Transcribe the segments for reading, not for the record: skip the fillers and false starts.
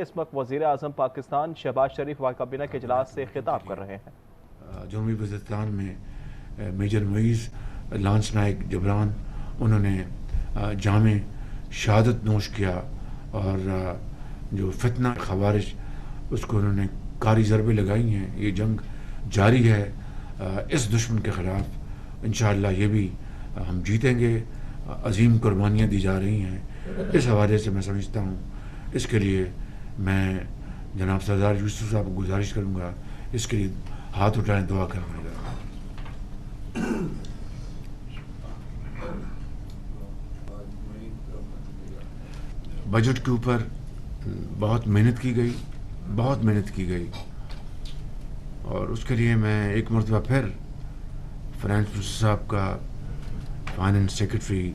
اس وقت وزیر اعظم پاکستان شہباز شریف کابینہ کے اجلاس سے خطاب کر رہے ہیں۔ جنوبی وزیرستان میں میجر معیز لانس نائک جبران انہوں نے جامع شہادت نوش کیا اور جو فتنہ خوارج اس کو انہوں نے کاری ضربیں لگائی ہیں۔ یہ جنگ جاری ہے اس دشمن کے خلاف، انشاءاللہ یہ بھی ہم جیتیں گے۔ عظیم قربانیاں دی جا رہی ہیں۔ اس حوالے سے میں سمجھتا ہوں اس کے لیے میں جناب سردار یوسف صاحب کو گزارش کروں گا اس کے لیے ہاتھ اٹھائیں، دعا کرنے کا۔ بجٹ کے اوپر بہت محنت کی گئی اور اس کے لیے میں ایک مرتبہ پھر فائنانس منسٹر صاحب کا، finance secretary,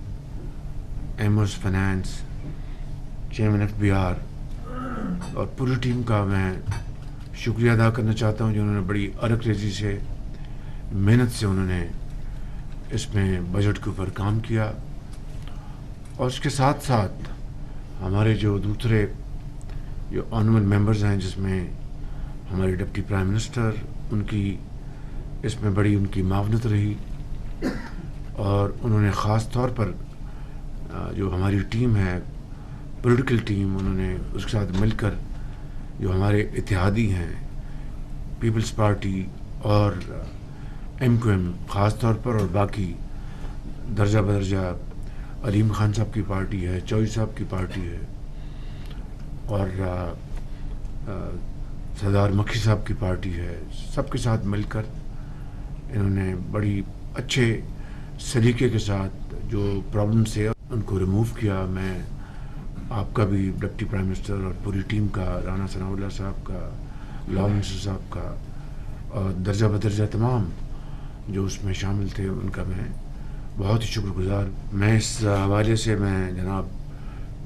immerse finance, chairman FBR اور پوری ٹیم کا میں شکریہ ادا کرنا چاہتا ہوں، جنہوں نے بڑی ارک ریزی سے، محنت سے انہوں نے اس میں بجٹ کے اوپر کام کیا۔ اور اس کے ساتھ ساتھ ہمارے جو دوسرے جو آنریبل ممبرز ہیں، جس میں ہمارے ڈپٹی پرائم منسٹر، ان کی اس میں بڑی ان کی معاونت رہی اور انہوں نے خاص طور پر جو ہماری ٹیم ہے، پولیٹیکل ٹیم، انہوں نے اس کے ساتھ مل کر جو ہمارے اتحادی ہیں پیپلز پارٹی اور MQM خاص طور پر، اور باقی درجہ بدرجہ علیم خان صاحب کی پارٹی ہے، چوئی صاحب کی پارٹی ہے اور سردار مکھی صاحب کی پارٹی ہے، سب کے ساتھ مل کر انہوں نے بڑی اچھے سلیقے کے ساتھ جو پرابلم سے ان کو ریموو کیا۔ میں آپ کا بھی، ڈپٹی پرائم منسٹر اور پوری ٹیم کا، رانا ثناء اللہ صاحب کا، لاء منسٹر صاحب کا اور درجہ بدرجہ تمام جو اس میں شامل تھے، ان کا میں بہت ہی شکر گزار۔ میں اس حوالے سے میں جناب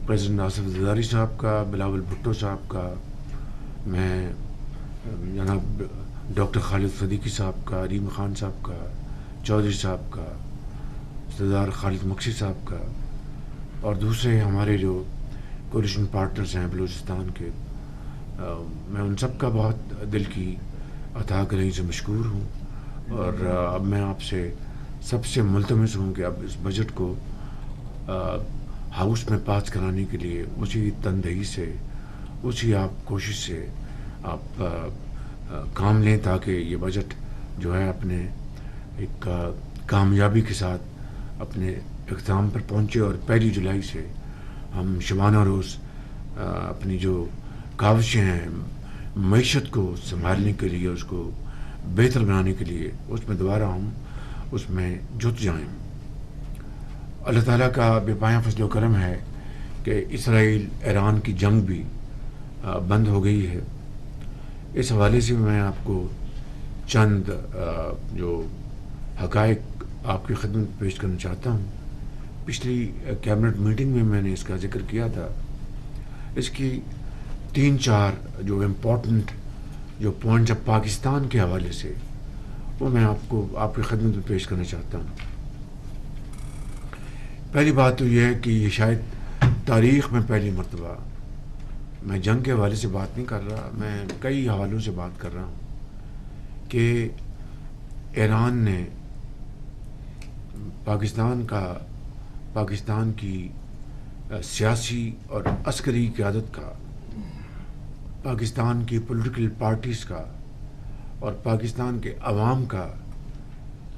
پریزیڈنٹ آصف زرداری صاحب کا، بلاول بھٹو صاحب کا، میں جناب ڈاکٹر خالد صدیقی صاحب کا، علیم خان صاحب کا، چودھری صاحب کا، سردار خالد مکسی صاحب کا اور دوسرے ہمارے جو کولیشن پارٹنرز ہیں بلوچستان کے، میں ان سب کا بہت دل کی عطا گرہی سے مشکور ہوں۔ اور اب میں آپ سے سب سے ملتمس ہوں کہ اب اس بجٹ کو ہاؤس میں پاس کرانے کے لیے اسی تندہی سے، اسی آپ کوشش سے آپ کام لیں تاکہ یہ بجٹ جو ہے اپنے ایک کامیابی کے ساتھ اپنے اختتام پر پہنچے اور 1 جولائی سے ہم شبانہ روز اپنی جو کاوشیں ہیں معیشت کو سنبھالنے کے لیے، اس کو بہتر بنانے کے لیے، اس میں دوبارہ ہم اس میں جت جائیں۔ اللہ تعالیٰ کا بے پایاں فضل و کرم ہے کہ اسرائیل ایران کی جنگ بھی بند ہو گئی ہے۔ اس حوالے سے میں آپ کو چند جو حقائق آپ کی خدمت پیش کرنا چاہتا ہوں۔ پچھلی کیبنٹ میٹنگ میں نے اس کا ذکر کیا تھا۔ اس کی 3-4 جو امپورٹنٹ جو پوائنٹس اب پاکستان کے حوالے سے، وہ میں آپ کو آپ کی خدمت میں پیش کرنا چاہتا ہوں۔ پہلی بات تو یہ ہے کہ یہ شاید تاریخ میں پہلی مرتبہ، میں جنگ کے حوالے سے بات نہیں کر رہا، میں کئی حوالوں سے بات کر رہا ہوں کہ ایران نے پاکستان کی سیاسی اور عسکری قیادت کا، پاکستان کی پولیٹیکل پارٹیز کا اور پاکستان کے عوام کا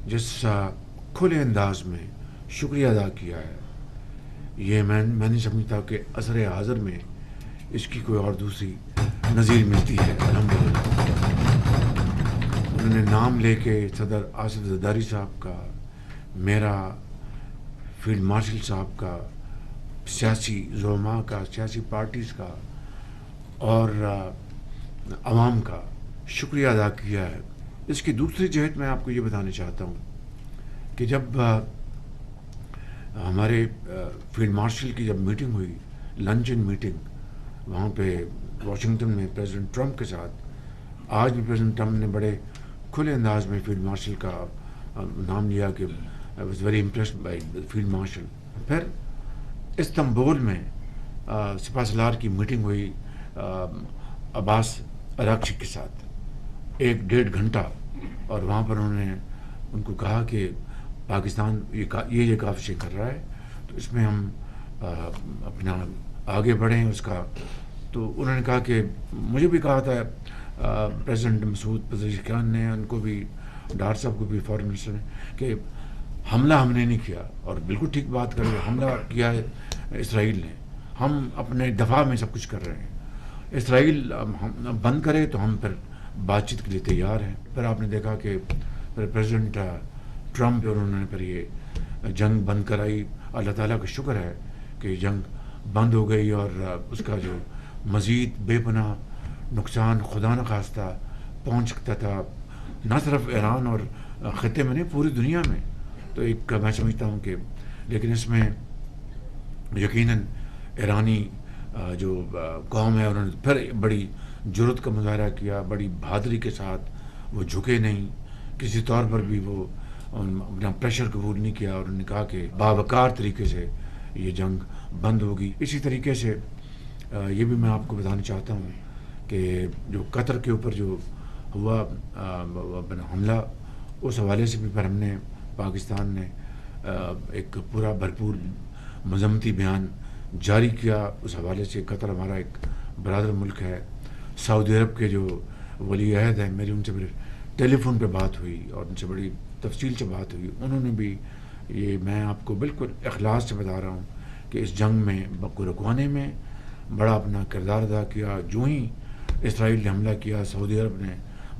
جس کھلے انداز میں شکریہ ادا کیا ہے، یہ میں نہیں سمجھتا کہ عصر حاضر میں اس کی کوئی اور دوسری نظیر ملتی ہے۔ الحمدللہ انہوں نے نام لے کے صدر آصف زرداری صاحب کا، میرا، فیلڈ مارشل صاحب کا، سیاسی زعماء کا، سیاسی پارٹیز کا اور عوام کا شکریہ ادا کیا ہے۔ اس کی دوسری جہت میں آپ کو یہ بتانا چاہتا ہوں کہ جب ہمارے فیلڈ مارشل کی جب میٹنگ ہوئی، لنچن میٹنگ وہاں پہ واشنگٹن میں پریزیڈنٹ ٹرمپ کے ساتھ، آج بھی پریزیڈنٹ ٹرمپ نے بڑے کھلے انداز میں فیلڈ مارشل کا نام لیا کہ I was very impressed by the field marshal۔ پھر استنبول میں سپہ سالار کی میٹنگ ہوئی عباس اراغچی کے ساتھ 1-1.5 گھنٹہ، اور وہاں پر انہوں نے ان کو کہا کہ پاکستان یہ کاوشیں کر رہا ہے، تو اس میں ہم اپنا آگے بڑھیں اس کا. تو انہوں نے کہا کہ مجھے بھی کہا تھا پریزیڈنٹ مسعود پزشکیان نے، ان کو بھی، ڈار صاحب کو بھی، فارن منسٹر نے، کہ حملہ ہم نے نہیں کیا. اور بالکل ٹھیک بات کر رہے ہیں، حملہ کیا ہے اسرائیل نے. ہم اپنے دفاع میں سب کچھ کر رہے ہیں. اسرائیل بند کرے تو ہم پھر بات چیت کے لیے تیار ہیں. پھر آپ نے دیکھا کہ پریزیڈنٹ ٹرمپ اور انہوں نے پھر یہ جنگ بند کرائی. اللہ تعالیٰ کا شکر ہے کہ جنگ بند ہو گئی، اور اس کا جو مزید بے پناہ نقصان خدا نخواستہ پہنچ سکتا تھا نہ صرف ایران اور خطے میں نہیں، پوری دنیا میں. تو ایک میں سمجھتا ہوں کہ لیکن اس میں یقیناً ایرانی جو قوم ہے انہوں نے پھر بڑی جرأت کا مظاہرہ کیا، بڑی بہادری کے ساتھ. وہ جھکے نہیں کسی طور پر بھی، وہ اپنا پریشر قبول نہیں کیا، اور انہوں نے کہا کہ باوقار طریقے سے یہ جنگ بند ہوگی. اسی طریقے سے یہ بھی میں آپ کو بتانا چاہتا ہوں کہ جو قطر کے اوپر جو ہوا حملہ، اس حوالے سے بھی پھر ہم نے، پاکستان نے ایک پورا بھرپور مذمتی بیان جاری کیا. اس حوالے سے قطر ہمارا ایک برادر ملک ہے. سعودی عرب کے جو ولی عہد ہیں، میری ان سے ٹیلی فون پہ بات ہوئی اور ان سے بڑی تفصیل سے بات ہوئی. انہوں نے بھی یہ، میں آپ کو بالکل اخلاص سے بتا رہا ہوں کہ اس جنگ میں کو رکوانے میں بڑا اپنا کردار ادا کیا. جو ہی اسرائیل نے حملہ کیا، سعودی عرب نے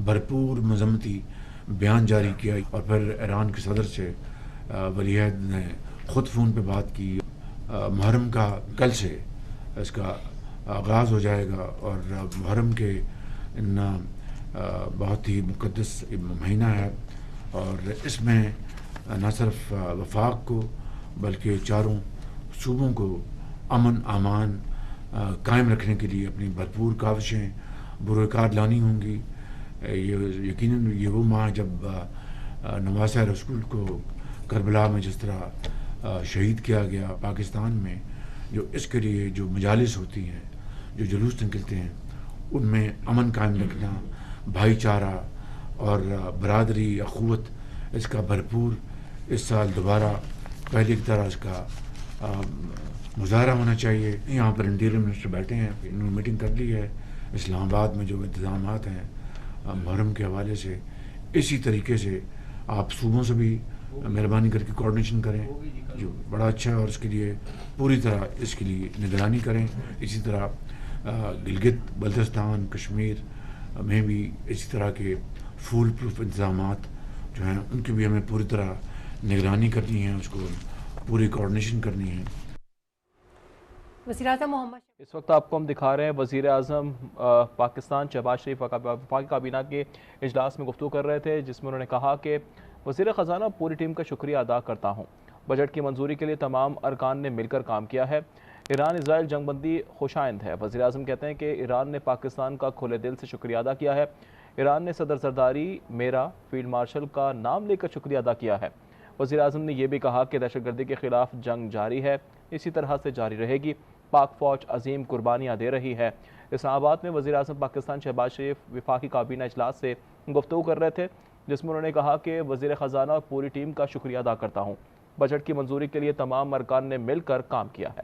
بھرپور مذمتی بیان جاری کیا. اور پھر ایران کے صدر سے ولی عہد نے خود فون پہ بات کی. محرم کا کل سے اس کا آغاز ہو جائے گا، اور محرم کے ان بہت ہی مقدس مہینہ ہے، اور اس میں نہ صرف وفاق کو بلکہ چاروں صوبوں کو امن امان قائم رکھنے کے لیے اپنی بھرپور کاوشیں بروئے لانی ہوں گی. یہ یقیناً یہ وہ ماہ جب نواسہ رسول کو کربلا میں جس طرح شہید کیا گیا پاکستان میں، جو اس کے لیے جو مجالس ہوتی ہیں، جو جلوس نکلتے ہیں، ان میں امن قائم رکھنا، بھائی چارہ اور برادری اخوت، اس کا بھرپور اس سال دوبارہ پہلے کی طرح اس کا مظاہرہ ہونا چاہیے. یہاں پر انٹیریئر منسٹر بیٹھے ہیں، انہوں نے میٹنگ کر لی ہے. اسلام آباد میں جو انتظامات ہیں محرم کے حوالے سے، اسی طریقے سے آپ صوبوں سے بھی مہربانی کر کے کوارڈینیشن کریں، جو بڑا اچھا ہے، اور اس کے لیے پوری طرح اس کے لیے نگرانی کریں. اسی طرح گلگت بلتستان کشمیر میں بھی اسی طرح کے فول پروف انتظامات جو ہیں ان کی بھی ہمیں پوری طرح نگرانی کرنی ہے، اس کو پوری کوارڈینیشن کرنی ہے. وزیراعظم محمد اس وقت آپ کو ہم دکھا رہے ہیں وزیر اعظم پاکستان شہباز شریف وفاقی کابینہ کے اجلاس میں گفتگو کر رہے تھے، جس میں انہوں نے کہا کہ وزیر خزانہ پوری ٹیم کا شکریہ ادا کرتا ہوں. بجٹ کی منظوری کے لیے تمام ارکان نے مل کر کام کیا ہے. ایران اسرائیل جنگ بندی خوشائند ہے. وزیر اعظم کہتے ہیں کہ ایران نے پاکستان کا کھلے دل سے شکریہ ادا کیا ہے. ایران نے صدر زرداری میرا فیلڈ مارشل کا نام لے کر شکریہ ادا کیا ہے. وزیر اعظم نے یہ بھی کہا کہ دہشت گردی کے خلاف جنگ جاری ہے، اسی طرح سے جاری رہے گی. پاک فوج عظیم قربانیاں دے رہی ہے. اسلام آباد میں وزیر اعظم پاکستان شہباز شریف وفاقی کابینہ اجلاس سے گفتگو کر رہے تھے، جس میں انہوں نے کہا کہ وزیر خزانہ اور پوری ٹیم کا شکریہ ادا کرتا ہوں. بجٹ کی منظوری کے لیے تمام ارکان نے مل کر کام کیا ہے.